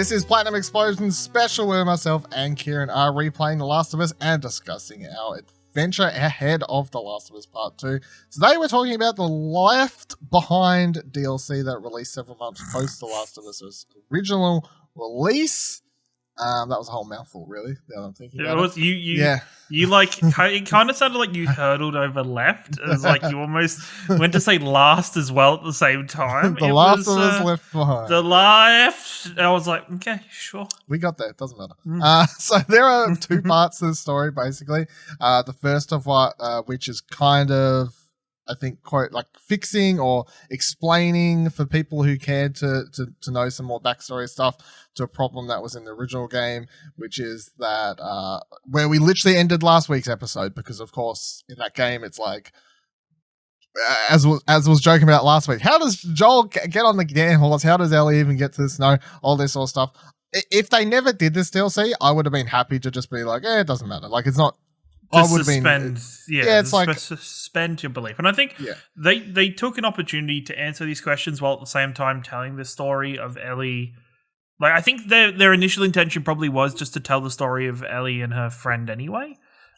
This is Platinum Explosion's special where myself and Ciaran are replaying The Last of Us and discussing our adventure ahead of The Last of Us Part 2. Today we're talking about the Left Behind DLC that released several months post The Last of Us's original release. That was a whole mouthful, really. Now that I'm thinking about it. You like, it kind of sounded like you hurdled over left. It was like you almost went to say last as well at the same time. The Last of Us Left Behind. The left. And I was like, okay, sure. We got there. It doesn't matter. So there are two parts to the story, basically. The first of which is kind of, I think, quote, like fixing or explaining for people who cared to know some more backstory stuff to a problem that was in the original game, which is that where we literally ended last week's episode, because of course in that game it's like, as was joking about last week, how does Joel get on the damn horse? How does Ellie even get to the snow? All this sort of stuff. If they never did this DLC, I would have been happy to just be like, it doesn't matter. Like, it's not. Suspend your belief. And I think they took an opportunity to answer these questions while at the same time telling the story of Ellie. Like, I think their initial intention probably was just to tell the story of Ellie and her friend anyway.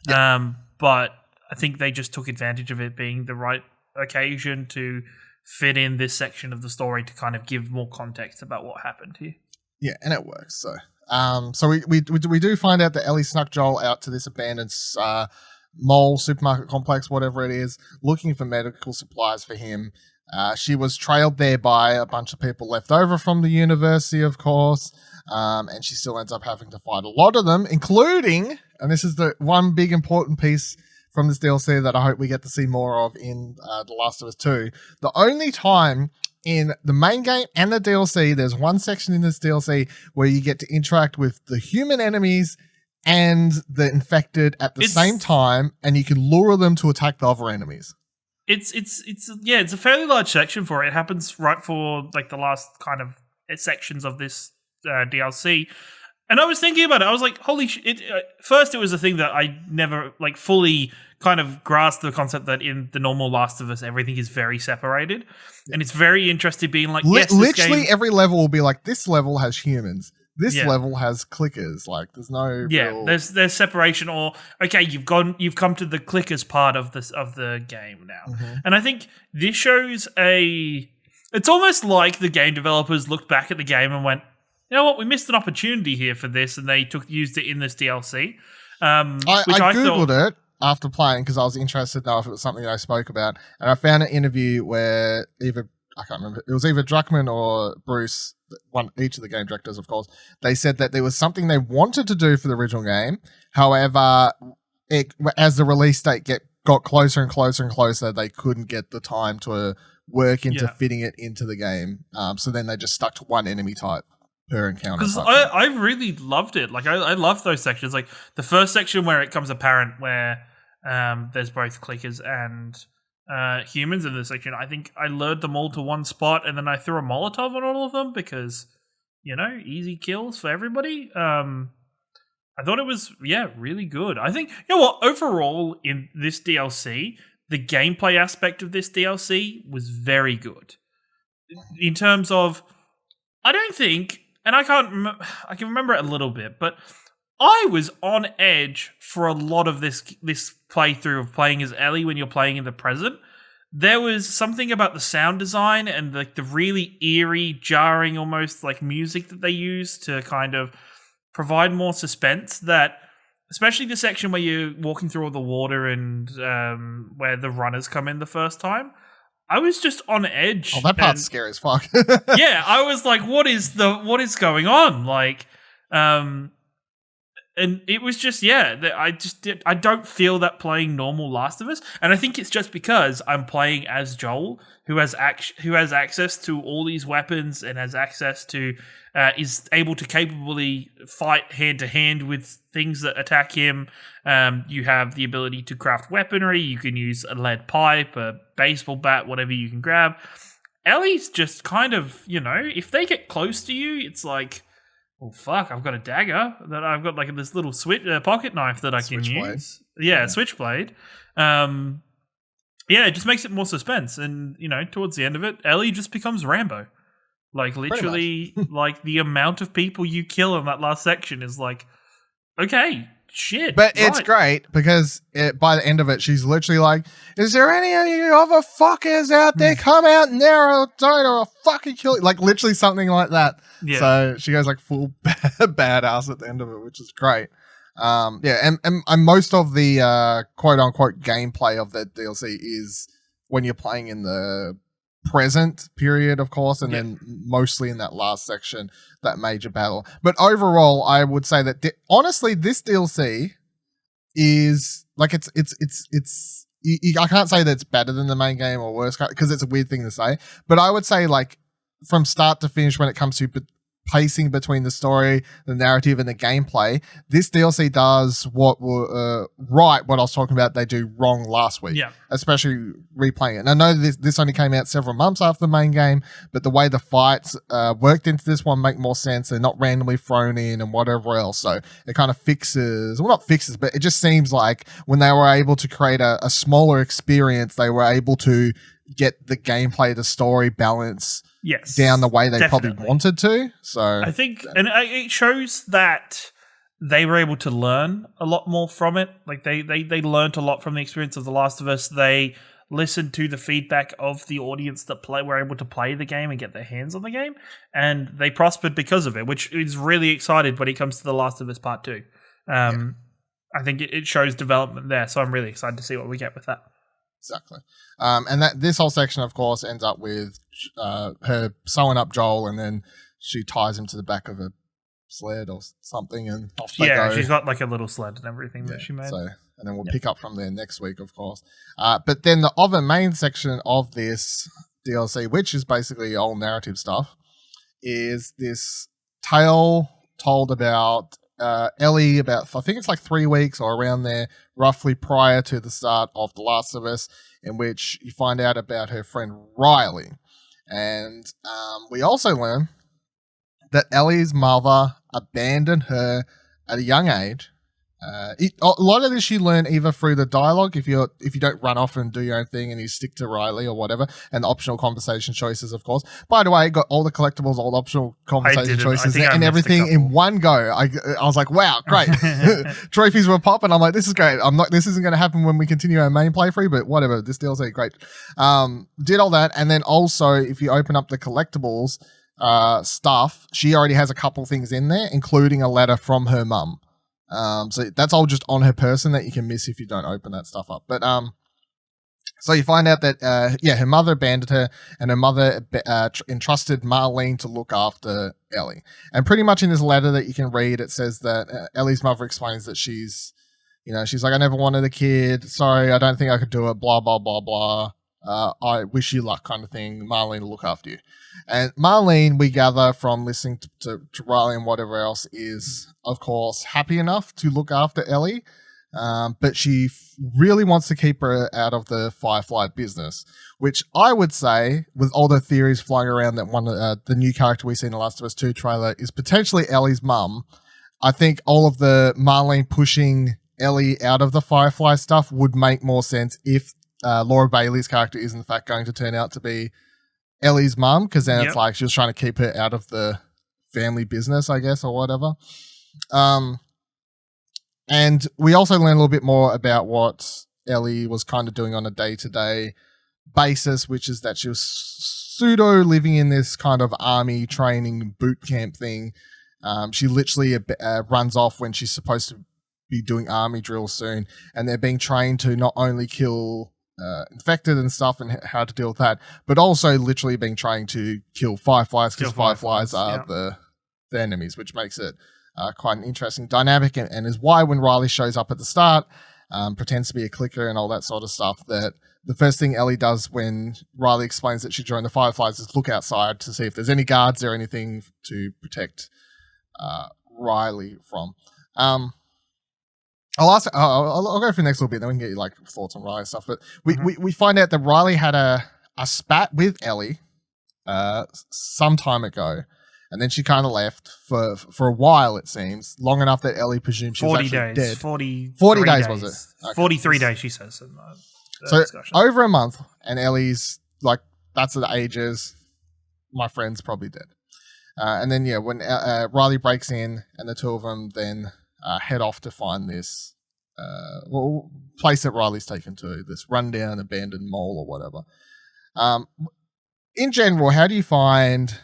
Yeah. But I think they just took advantage of it being the right occasion to fit in this section of the story to kind of give more context about what happened here. Yeah, and it works, so... So we do find out that Ellie snuck Joel out to this abandoned mall, supermarket complex, whatever it is, looking for medical supplies for him. She was trailed there by a bunch of people left over from the university, of course, and she still ends up having to fight a lot of them, including, and this is the one big important piece from this DLC that I hope we get to see more of in The Last of Us 2, the only time in the main game and the DLC, there's one section in this DLC where you get to interact with the human enemies and the infected at the same time, and you can lure them to attack the other enemies. It's a fairly large section for it. It happens right for like the last kind of sections of this DLC. And I was thinking about it. I was like, holy shit. First, it was a thing that I never like fully kind of grasped the concept that in the normal Last of Us, everything is very separated. Yeah. And it's very interesting being like, literally every level will be like, this level has humans. This level has clickers. Like, there's no there's separation, or okay, you've come to the clickers part of the game now. Mm-hmm. And I think this shows it's almost like the game developers looked back at the game and went, you know what, we missed an opportunity here for this, and they used it in this DLC. I Googled it after playing because I was interested to know if it was something I spoke about, and I found an interview where I can't remember, it was either Druckmann or Bruce, each of the game directors, of course, they said that there was something they wanted to do for the original game. However, as the release date got closer and closer and closer, they couldn't get the time to work into fitting it into the game. So then they just stuck to one enemy type per encounter. Because I really loved it. Like, I love those sections. Like, the first section where it comes apparent where there's both clickers and humans in this section, I think I lured them all to one spot and then I threw a Molotov on all of them because, easy kills for everybody. I thought it was, really good. I think, overall in this DLC, the gameplay aspect of this DLC was very good. In terms of, I don't think, and I can remember it a little bit, but I was on edge for a lot of this playthrough of playing as Ellie when you're playing in the present. There was something about the sound design and the really eerie, jarring, almost like music that they use to kind of provide more suspense that, especially the section where you're walking through all the water and where the runners come in the first time, I was just on edge. Oh, that part's scary as fuck. Yeah, I was like, what is going on? Like, and it was just, I don't feel that playing normal Last of Us. And I think it's just because I'm playing as Joel, who has access to all these weapons and has access to, is able to capably fight hand to hand with things that attack him. You have the ability to craft weaponry. You can use a lead pipe, a baseball bat, whatever you can grab. Ellie's just kind of, if they get close to you, it's like, well, fuck, I've got a dagger that I've got like this little pocket knife that I can use. Yeah, switchblade. It just makes it more suspense. And, towards the end of it, Ellie just becomes Rambo. Like literally, like the amount of people you kill in that last section is like, okay, shit. But it's great because by the end of it, she's literally like, "Is there any of you other fuckers out there? Come out now or don't, or I'll fucking kill you." Like literally something like that. Yeah. So she goes like full badass at the end of it, which is great. And most of the quote unquote gameplay of that DLC is when you're playing in the present period, of course, and then mostly in that last section, that major battle. But overall, I would say that honestly, this DLC is like I can't say that it's better than the main game or worse because it's a weird thing to say. But I would say like from start to finish, when it comes to pacing between the story, the narrative, and the gameplay, this DLC does what I was talking about they do wrong last week. Yeah. Especially replaying it. And I know this only came out several months after the main game, but the way the fights worked into this one make more sense. They're not randomly thrown in and whatever else. So it kind of not fixes, but it just seems like when they were able to create a smaller experience, they were able to get the gameplay, the story balance down the way they probably wanted to. So I think, and it shows that they were able to learn a lot more from it. Like they learned a lot from the experience of The Last of Us. They listened to the feedback of the audience that were able to play the game and get their hands on the game, and they prospered because of it, which is really excited when it comes to The Last of Us Part 2. I think it shows development there, so I'm really excited to see what we get with that. Exactly. And that this whole section, of course, ends up with her sewing up Joel, and then she ties him to the back of a sled or something, and off they go. Yeah, she's got like a little sled and everything that she made. So, and then we'll pick up from there next week, of course. But then the other main section of this DLC, which is basically all narrative stuff, is this tale told about Ellie about, I think it's like 3 weeks or around there, roughly prior to the start of The Last of Us, in which you find out about her friend Riley. And we also learn that Ellie's mother abandoned her at a young age. A lot of this you learn either through the dialogue, if you don't run off and do your own thing and you stick to Riley or whatever, and the optional conversation choices, of course. By the way, got all the collectibles, all the optional conversation choices, and everything in one go. I was like, wow, great. Trophies were popping. I'm like, this is great. This isn't going to happen when we continue our main playthrough, but whatever. This DLC, great. Did all that, and then also if you open up the collectibles stuff, she already has a couple things in there, including a letter from her mum. So that's all just on her person that you can miss if you don't open that stuff up. But so you find out that her mother abandoned her, and her mother entrusted Marlene to look after Ellie. And pretty much in this letter that you can read, it says that Ellie's mother explains that she's like, I never wanted a kid. Sorry, I don't think I could do it. Blah blah blah blah. I wish you luck, kind of thing. Marlene will look after you. And Marlene, we gather from listening to Riley and whatever else, is, of course, happy enough to look after Ellie, but she really wants to keep her out of the Firefly business, which I would say, with all the theories flying around that the new character we see in the Last of Us 2 trailer is potentially Ellie's mum. I think all of the Marlene pushing Ellie out of the Firefly stuff would make more sense if Laura Bailey's character is in fact going to turn out to be Ellie's mum, because then it's like she was trying to keep her out of the family business, I guess, or whatever. And we also learn a little bit more about what Ellie was kind of doing on a day-to-day basis, which is that she was pseudo living in this kind of army training boot camp thing. She literally runs off when she's supposed to be doing army drills soon, and they're being trained to not only kill infected and stuff and how to deal with that, but also literally being trying to kill fireflies, because fireflies are the enemies, which makes it quite an interesting dynamic, and is why when Riley shows up at the start, pretends to be a clicker and all that sort of stuff, that the first thing Ellie does when Riley explains that she joined the Fireflies is look outside to see if there's any guards or anything to protect Riley from. I'll go for the next little bit, then we can get your thoughts on Riley stuff. But we find out that Riley had a spat with Ellie some time ago, and then she kind of left for a while, it seems, long enough that Ellie presumed she was actually dead. 40 days, was it? Okay. 43 days, she says. In the so discussion. Over a month, and Ellie's like, that's the ages. my friend's probably dead. And then, when Riley breaks in and the two of them then head off to find this place that Riley's taken to, this rundown, abandoned mall or whatever. In general, how do you find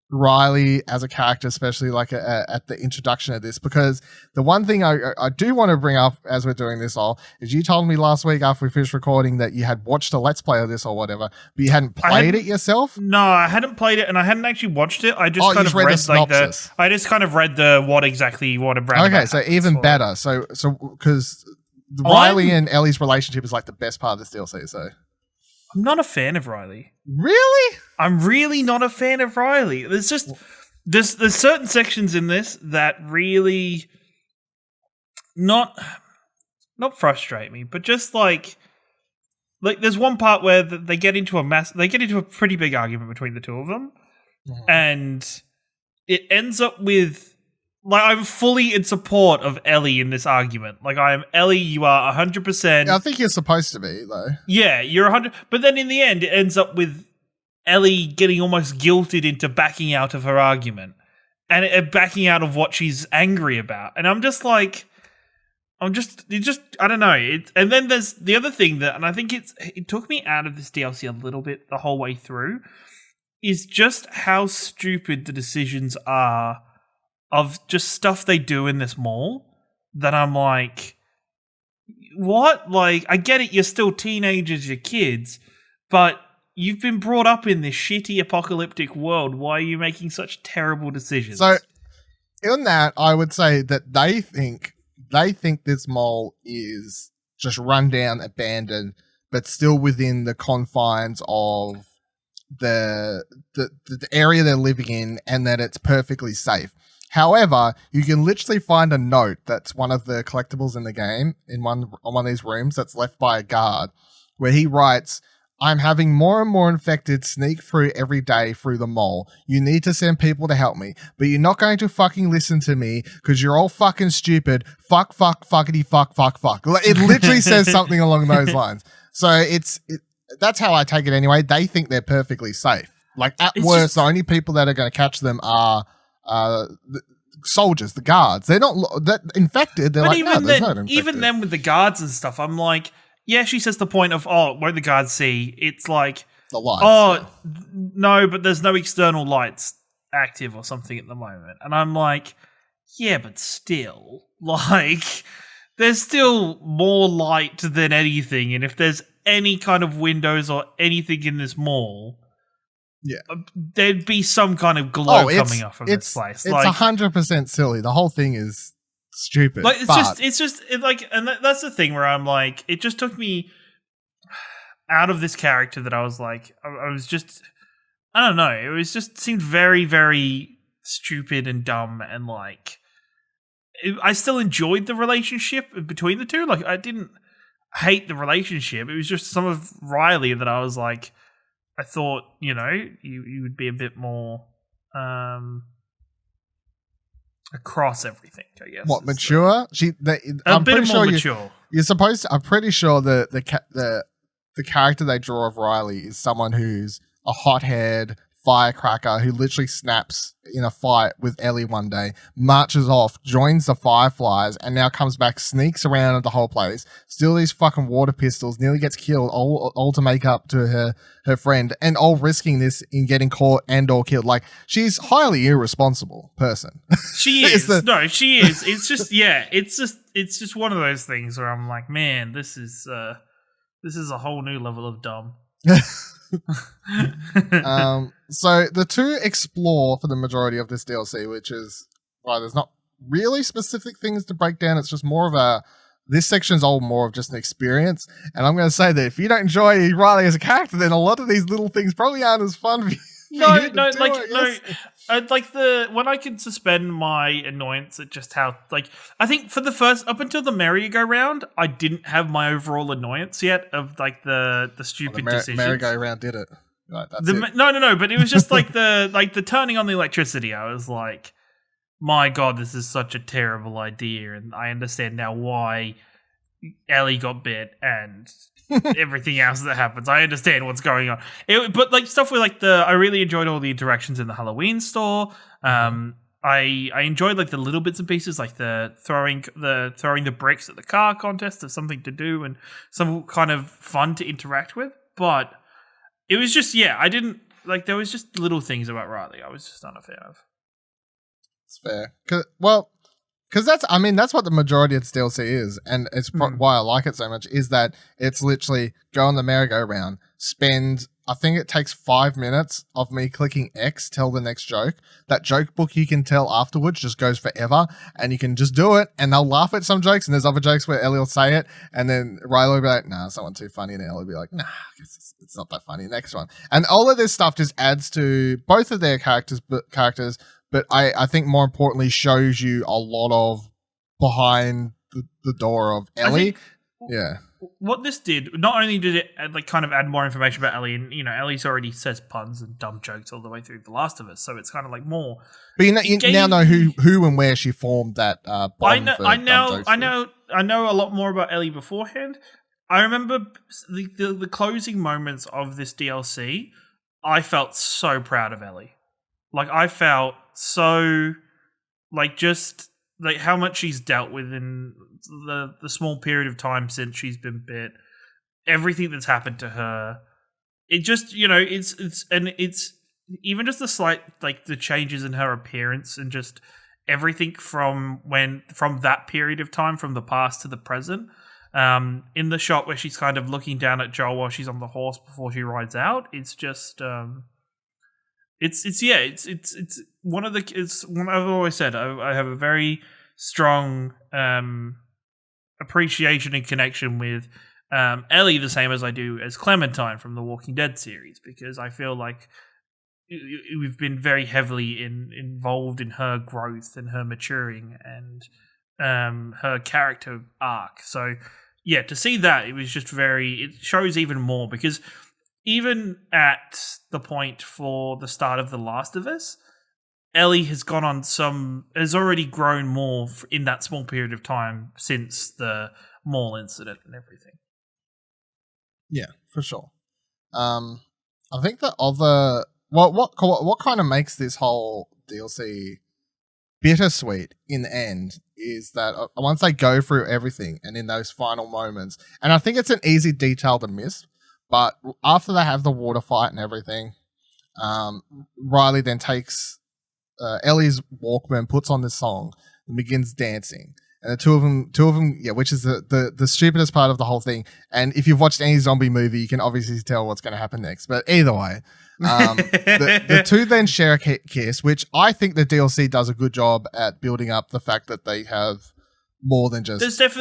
Riley as a character, especially like at the introduction of this? Because the one thing I do want to bring up as we're doing this all is you told me last week after we finished recording that you had watched a Let's Play of this or whatever, but you hadn't played it yourself? No, I hadn't played it and I hadn't actually watched it. I just kind of read the synopsis. I just kind of read what a brand. Okay, so even better. So because Riley and Ellie's relationship is like the best part of this DLC, so I'm not a fan of Riley. Really? I'm really not a fan of Riley. There's certain sections in this that really not frustrate me, but just like there's one part where they get into a pretty big argument between the two of them, and it ends up with I'm fully in support of Ellie in this argument. I am Ellie, you are 100%. I think you're supposed to be, though. Yeah, you're 100. But then in the end, it ends up with Ellie getting almost guilted into backing out of her argument and backing out of what she's angry about. And I'm just I don't know. And then there's the other thing and I think it took me out of this DLC a little bit the whole way through, is just how stupid the decisions are of just stuff they do in this mall that I'm like, what? I get it, you're still teenagers, you're kids, but you've been brought up in this shitty apocalyptic world. Why are you making such terrible decisions? So, in that, I would say that they think this mall is just run down, abandoned, but still within the confines of the area they're living in, and that it's perfectly safe. However, you can literally find a note that's one of the collectibles in the game on one of these rooms that's left by a guard, where he writes, "I'm having more and more infected sneak through every day through the mall. You need to send people to help me, but you're not going to fucking listen to me because you're all fucking stupid. Fuck, fuckity, fuck. It literally says something along those lines. So that's how I take it anyway. They think they're perfectly safe. At worst, the only people that are going to catch them are the soldiers, the guards. They're not infected. They're but no, there's no infected. Even then with the guards and stuff, I'm like, yeah, she says the point of, won't the guards see? It's like, the lights. No, but there's no external lights active or something at the moment. And I'm like, yeah, but still, there's still more light than anything. And if there's any kind of windows or anything in this mall, there'd be some kind of glow coming up from this place. It's 100% silly. The whole thing is stupid. And that's the thing where I'm like, it just took me out of this character that I was like, I was just, I don't know. It was just seemed very, very stupid and dumb, and I still enjoyed the relationship between the two. I didn't hate the relationship. It was just some of Riley that I was like, I thought, you would be a bit more across everything, I guess. What, mature? I'm pretty sure mature. You're supposed to, I'm pretty sure the character they draw of Riley is someone who's a hothead firecracker who literally snaps in a fight with Ellie one day, marches off, joins the Fireflies, and now comes back, sneaks around the whole place, steals these fucking water pistols, nearly gets killed, all to make up to her friend, and all risking this in getting caught and or killed. She's highly irresponsible person. She is. She is. It's just, it's just one of those things where I'm like, man, this is a whole new level of dumb. So the two explore for the majority of this DLC, which is why there's not really specific things to break down. It's just more of this section's all more of just an experience. And I'm going to say that if you don't enjoy Riley as a character, then a lot of these little things probably aren't as fun for you. When I can suspend my annoyance at just how, I think for the first, up until the merry-go-round, I didn't have my overall annoyance yet of the stupid decisions. Merry-go-round did it. Right, that's it. No, but it was just the turning on the electricity. I was like, my God, this is such a terrible idea, and I understand now why Ellie got bit and everything else that happens. I understand what's going on. But like stuff with like I really enjoyed all the interactions in the Halloween store. I enjoyed like the little bits and pieces, like the throwing the bricks at the car contest as something to do and some kind of fun to interact with. But it was just I didn't like. There was just little things about Riley I was just not a fan of. It's fair. Because that's what the majority of the DLC is, and it's why I like it so much, is that it's literally go on the merry-go-round, spend, I think it takes 5 minutes of me clicking X, tell the next joke. That joke book you can tell afterwards just goes forever, and you can just do it, and they'll laugh at some jokes, and there's other jokes where Ellie will say it, and then Riley will be like, nah, it's not too funny, and Ellie will be like, nah, I guess it's not that funny, next one. And all of this stuff just adds to both of their characters, but I think more importantly shows you a lot of behind the door of Ellie. What this did, not only did it like kind of add more information about Ellie, and Ellie's already says puns and dumb jokes all the way through The Last of Us, so it's kind of like more. But you now know who and where she formed that bond. I know a lot more about Ellie beforehand. I remember the closing moments of this DLC. I felt so proud of Ellie. Like, I felt so, like, just, like, how much she's dealt with in the small period of time since she's been bit. Everything that's happened to her. It just, it's even just the slight, like, the changes in her appearance and just everything from that period of time, from the past to the present. In the shot where she's kind of looking down at Joel while she's on the horse before she rides out, it's just, It's one of the. It's one I've always said. I have a very strong appreciation and connection with Ellie, the same as I do as Clementine from the Walking Dead series, because I feel like we've been very heavily involved in her growth and her maturing and her character arc. So to see that, it was just it shows even more, because even at the point for the start of The Last of Us, Ellie has has already grown more in that small period of time since the mall incident and everything. Yeah, for sure. I think the other what kind of makes this whole DLC bittersweet in the end is that once they go through everything and in those final moments, and I think it's an easy detail to miss. But after they have the water fight and everything, Riley then takes Ellie's Walkman, puts on this song, and begins dancing. And the two of them, which is the stupidest part of the whole thing. And if you've watched any zombie movie, you can obviously tell what's going to happen next. But either way, the two then share a kiss, which I think the DLC does a good job at building up the fact that they have more than just feelings there's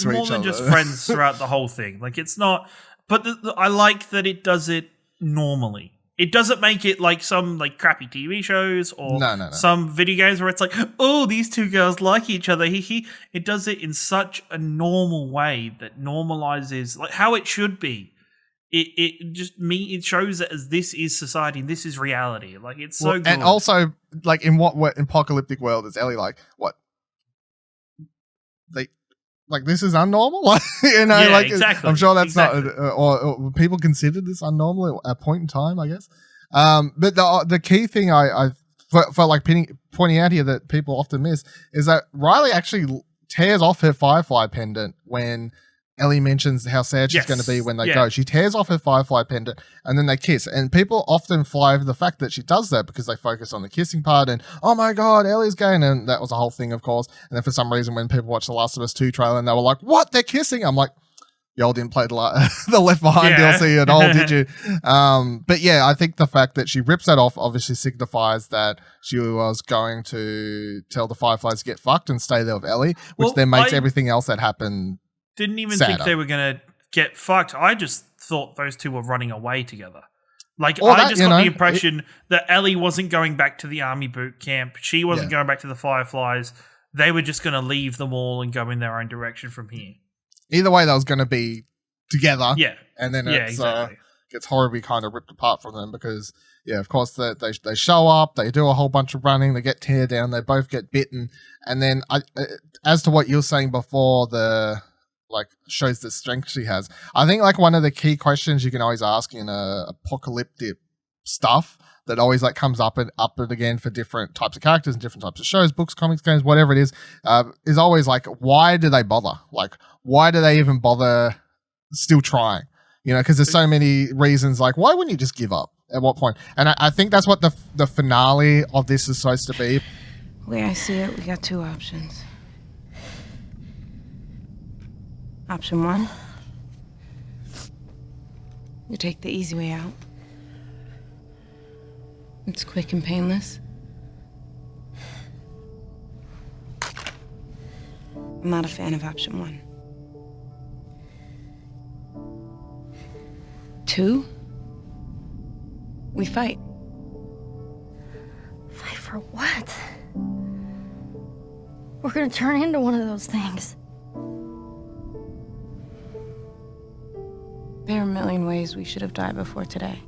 for more each than other. just friends throughout the whole thing. Like, it's not, but I like that it does it normally. It doesn't make it like some like crappy TV shows or some video games where it's like, oh, these two girls like each other. It does it in such a normal way that normalizes like how it should be. It shows that as this is society and this is reality. Like, it's so good. And also, like, in what apocalyptic world is Ellie like? What? Like this is unnormal? Exactly. I'm sure that's not, or people considered this unnormal at a point in time, I guess. But the key thing I for like pointing out here that people often miss is that Riley actually tears off her Firefly pendant when Ellie mentions how sad she's going to be when they go. She tears off her Firefly pendant and then they kiss. And people often fly over the fact that she does that because they focus on the kissing part and, oh my God, Ellie's gay. And that was a whole thing, of course. And then for some reason, when people watched The Last of Us 2 trailer and they were like, what? They're kissing? I'm like, y'all didn't play the Left Behind DLC at all, did you? But yeah, I think the fact that she rips that off obviously signifies that she was going to tell the Fireflies to get fucked and stay there with Ellie, which then makes everything else that happened didn't even sadder. think they were going to get fucked. I just thought those two were running away together. Like, I just got the impression that Ellie wasn't going back to the army boot camp. She wasn't going back to the Fireflies. They were just going to leave them all and go in their own direction from here. Either way, that was going to be together. Yeah. And then it gets horribly kind of ripped apart from them because yeah, of course, they show up, they do a whole bunch of running, they get tear down, they both get bitten, and then as to what you were saying before, the like shows the strength she has. I think like one of the key questions you can always ask in a apocalyptic stuff that always like comes up and again for different types of characters and different types of shows, books, comics, games, whatever it is always like, why do they bother? Like, why do they even bother still trying? You know, because there's so many reasons. Like, why wouldn't you just give up? At what point? And I think that's what the finale of this is supposed to be. The way I see it, we got two options. Option one, you take the easy way out. It's quick and painless. I'm not a fan of option one. Two, we fight. Fight for what? We're gonna turn into one of those things. There are a million ways we should have died before today.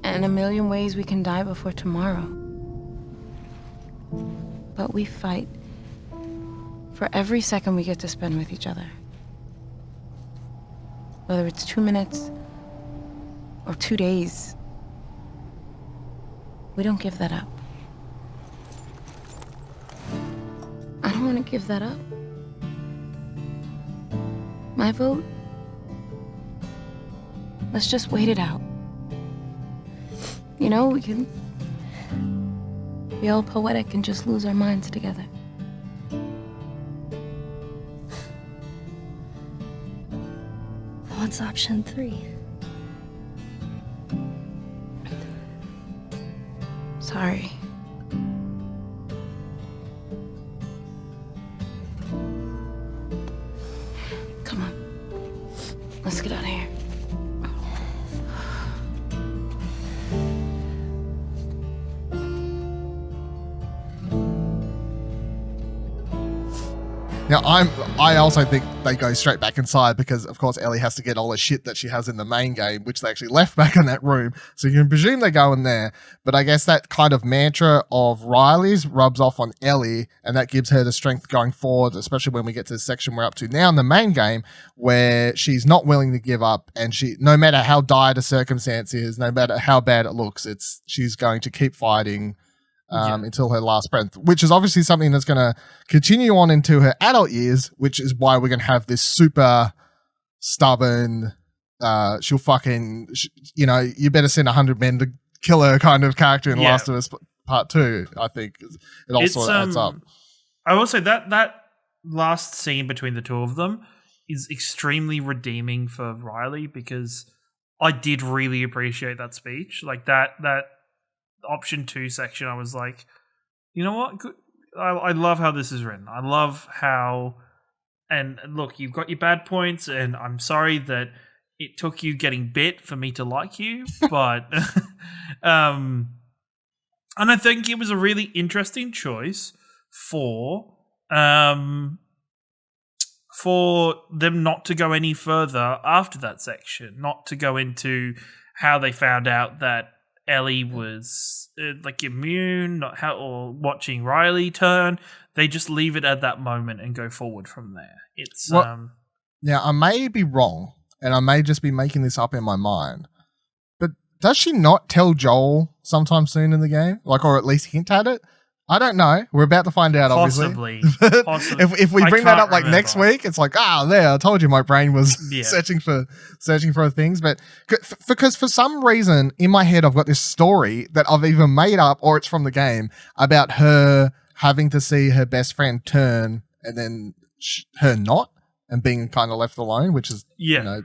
And a million ways we can die before tomorrow. But we fight for every second we get to spend with each other. Whether it's 2 minutes or 2 days, we don't give that up. I don't want to give that up. My vote? Let's just wait it out. You know, we can be all poetic and just lose our minds together. What's option 3? Sorry. Come on. Let's get out of here. Now, I also think they go straight back inside because, of course, Ellie has to get all the shit that she has in the main game, which they actually left back in that room. So you can presume they go in there. But I guess that kind of mantra of Riley's rubs off on Ellie, and that gives her the strength going forward, especially when we get to the section we're up to now in the main game, where she's not willing to give up, and she, no matter how dire the circumstance is, no matter how bad it looks, she's going to keep fighting until her last breath, which is obviously something that's going to continue on into her adult years, which is why we're going to have this super stubborn, she'll fucking, you better send 100 men to kill her kind of character in Last of Us Part 2, I think. It also adds up. I will say that last scene between the two of them is extremely redeeming for Riley, because I did really appreciate that speech. Like that option 2 section, I was like, you know what? I love how this is written. I love how, and look, you've got your bad points, and I'm sorry that it took you getting bit for me to like you, but and I think it was a really interesting choice for them not to go any further after that section, not to go into how they found out that Ellie was like immune, or watching Riley turn. They just leave it at that moment and go forward from there. It's Now, I may be wrong, and I may just be making this up in my mind, but does she not tell Joel sometime soon in the game, or at least hint at it? I don't know. We're about to find out, possibly. obviously. Possibly. If we bring that up next remember. week, it's like, there, I told you my brain was searching for things. But because for some reason in my head, I've got this story that I've either made up or it's from the game about her having to see her best friend turn and then her not, and being kind of left alone, which is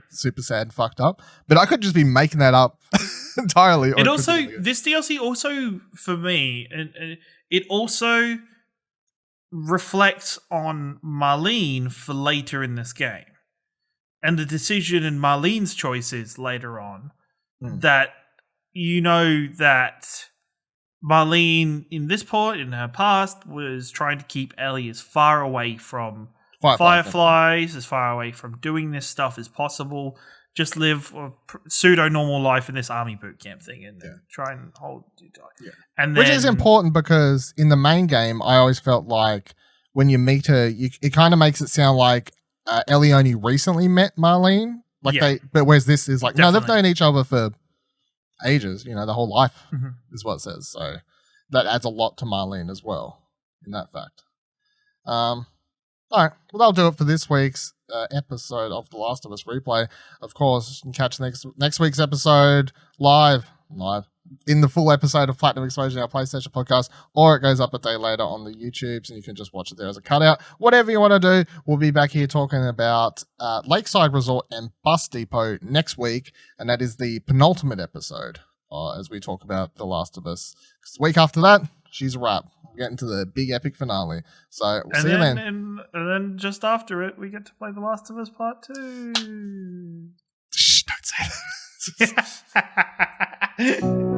super sad and fucked up. But I could just be making that up entirely. It also, this DLC also, for me, and it also reflects on Marlene for later in this game, and the decision and Marlene's choices later on, that that Marlene in this part, in her past, was trying to keep Ellie as far away from Fireflies, as far away from doing this stuff as possible, just live a pseudo normal life in this army boot camp thing and try and hold. And then, which is important because in the main game, I always felt like when you meet her, it kind of makes it sound like Ellie only recently met Marlene. But whereas this is like, no, they've known each other for ages, their whole life is what it says. So that adds a lot to Marlene as well in that fact. All right, well, that'll do it for this week's episode of The Last of Us Replay. Of course, you can catch next week's episode live in the full episode of Platinum Exposure, our PlayStation podcast, or it goes up a day later on the YouTubes and you can just watch it there as a cutout. Whatever you want to do, we'll be back here talking about Lakeside Resort and Bus Depot next week, and that is the penultimate episode as we talk about The Last of Us. 'Cause the week after that, she's a wrap. We're getting to the big epic finale. So we'll see you then. And then just after it, we get to play The Last of Us Part 2. Shh, don't say that.